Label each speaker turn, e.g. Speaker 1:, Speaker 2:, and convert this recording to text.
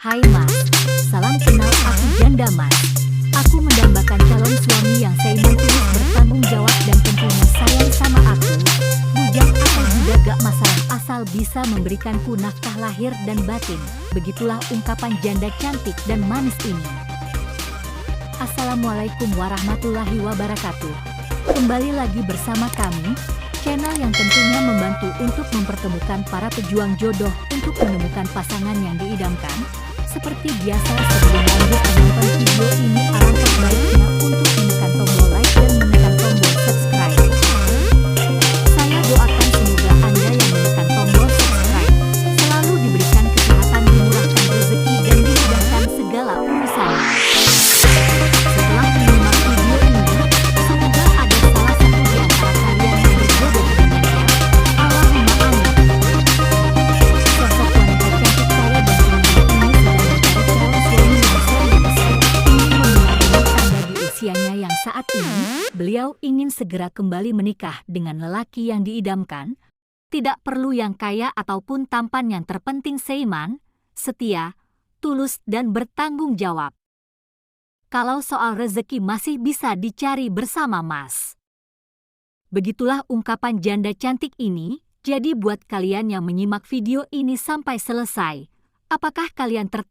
Speaker 1: Hai Mas, salam kenal, aku Janda Mas. Aku mendambakan calon suami yang seiman tulus bertanggung jawab dan tentunya sayang sama aku. Bujang atau juga gak masalah asal bisa memberikanku nafkah lahir dan batin. Begitulah ungkapan janda cantik dan manis ini. Assalamualaikum warahmatullahi wabarakatuh. Kembali lagi bersama kami, channel yang tentunya membantu untuk mempertemukan para pejuang jodoh untuk menemukan pasangan yang diidamkan. Seperti biasa, sebelum lanjut menonton video ini, alangkah baiknya untuk menekan tombol like dan menekan tombol subscribe. Saya doakan semoga Anda yang menekan tombol subscribe selalu diberikan kesehatan, dimurahkan rezeki, dan dimudahkan segala urusan. Setelah menyimak video ini, semoga ada salah satu di antara kalian yang berjodoh dengannya. Allahumma amin. Sosok wanita cantik kaya dan penyanyi ini sedang mencari calon suami yang serius. Ingin memulai tanda di usianya yang saat ini, beliau ingin segera kembali menikah dengan lelaki yang diidamkan. Tidak perlu yang kaya ataupun tampan, yang terpenting seiman, setia, tulus, dan bertanggung jawab. Kalau soal rezeki masih bisa dicari bersama Mas. Begitulah ungkapan janda cantik ini. Jadi buat kalian yang menyimak video ini sampai selesai, apakah kalian tertarik